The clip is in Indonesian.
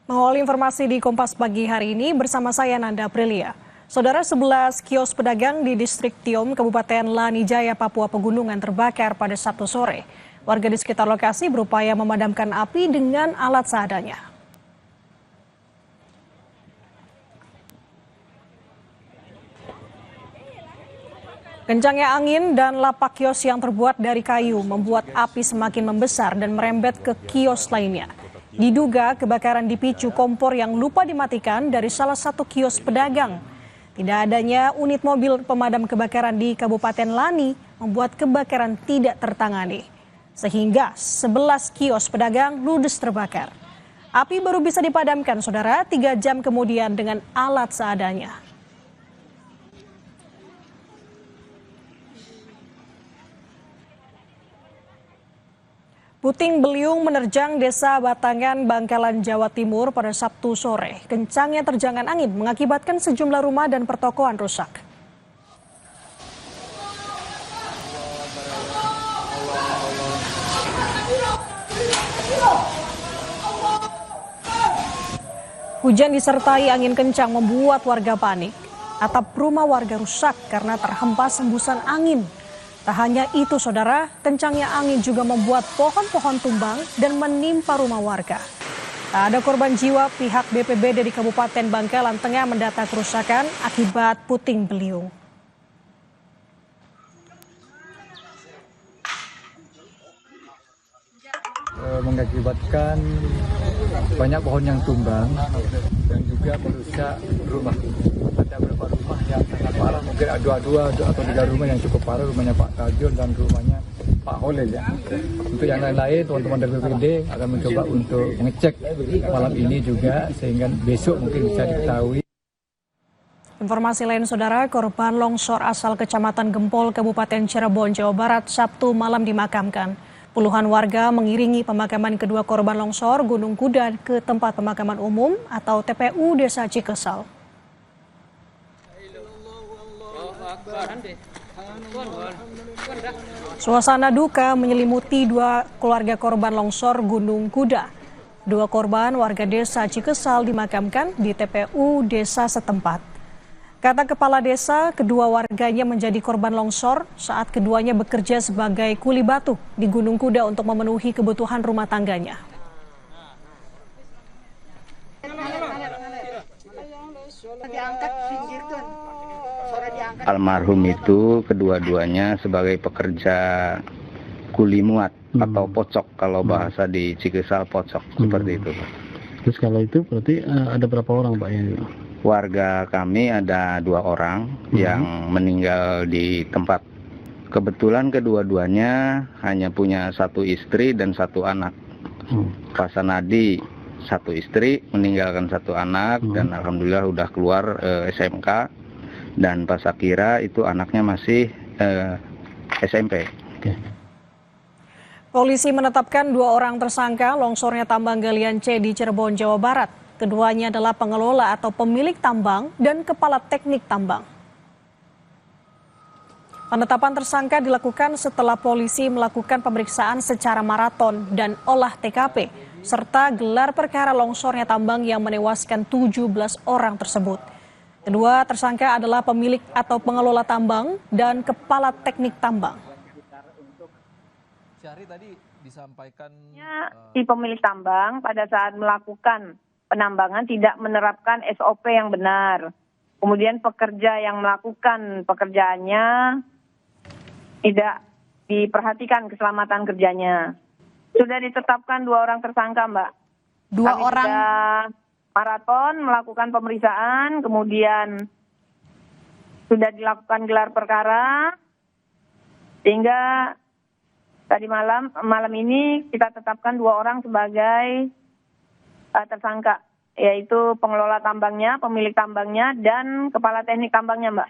Mengawali informasi di Kompas pagi hari ini bersama saya Nanda Aprilia. Saudara, 11 kios pedagang di distrik Tiom, Kabupaten Lanijaya, Papua Pegunungan terbakar pada Sabtu sore. Warga di sekitar lokasi berupaya memadamkan api dengan alat seadanya. Kencangnya angin dan lapak kios yang terbuat dari kayu membuat api semakin membesar dan merembet ke kios lainnya. Diduga kebakaran dipicu kompor yang lupa dimatikan dari salah satu kios pedagang. Tidak adanya unit mobil pemadam kebakaran di Kabupaten Lani membuat kebakaran tidak tertangani. Sehingga 11 kios pedagang ludes terbakar. Api baru bisa dipadamkan, saudara, 3 jam kemudian dengan alat seadanya. Puting beliung menerjang Desa Batangan, Bangkalan, Jawa Timur pada Sabtu sore. Kencangnya terjangan angin mengakibatkan sejumlah rumah dan pertokoan rusak. Hujan disertai angin kencang membuat warga panik. Atap rumah warga rusak karena terhempas hembusan angin. Tak hanya itu, saudara, kencangnya angin juga membuat pohon-pohon tumbang dan menimpa rumah warga. Tak ada korban jiwa, pihak BPBD di Kabupaten Bangkalan tengah mendata kerusakan akibat puting beliung. Mengakibatkan banyak pohon yang tumbang dan juga merusak rumah. Ada beberapa rumah yang sangat parah, mungkin ada dua atau 3 rumah yang cukup parah, rumahnya Pak Tajul dan rumahnya Pak Holil ya. Untuk yang lain-lain, teman-teman dari BPBD akan mencoba untuk mengecek malam ini juga sehingga besok mungkin bisa diketahui. Informasi lain, saudara, korban longsor asal Kecamatan Gempol, Kabupaten Cirebon, Jawa Barat, Sabtu malam dimakamkan. Puluhan warga mengiringi pemakaman kedua korban longsor Gunung Kuda ke tempat pemakaman umum atau TPU Desa Cikesal. Suasana duka menyelimuti 2 keluarga korban longsor Gunung Kuda. 2 korban warga Desa Cikesal dimakamkan di TPU desa setempat. Kata kepala desa, kedua warganya menjadi korban longsor saat keduanya bekerja sebagai kuli batu di Gunung Kuda untuk memenuhi kebutuhan rumah tangganya. Almarhum itu kedua-duanya sebagai pekerja kuli muat atau pocok, kalau bahasa di Cikesal pocok, seperti itu. Terus kalau itu berarti ada berapa orang, Pak? Warga kami ada 2 orang yang meninggal di tempat. Kebetulan kedua-duanya hanya punya 1 istri dan 1 anak. Pak Sanadi 1 istri, meninggalkan 1 anak dan alhamdulillah udah keluar SMK. Dan Pak Sakira itu anaknya masih SMP. Polisi menetapkan 2 orang tersangka longsornya tambang galian C di Cirebon, Jawa Barat. Keduanya adalah pengelola atau pemilik tambang dan kepala teknik tambang. Penetapan tersangka dilakukan setelah polisi melakukan pemeriksaan secara maraton dan olah TKP, serta gelar perkara longsornya tambang yang menewaskan 17 orang tersebut. Kedua tersangka adalah pemilik atau pengelola tambang dan kepala teknik tambang. Syahri tadi disampaikan si pemilik tambang pada saat melakukan penambangan tidak menerapkan SOP yang benar. Kemudian pekerja yang melakukan pekerjaannya tidak diperhatikan keselamatan kerjanya. Sudah ditetapkan 2 orang tersangka, Mbak. 2 orang sudah maraton melakukan pemeriksaan, kemudian sudah dilakukan gelar perkara, sehingga tadi malam ini kita tetapkan 2 orang sebagai tersangka, yaitu pengelola tambangnya, pemilik tambangnya, dan kepala teknik tambangnya, Mbak.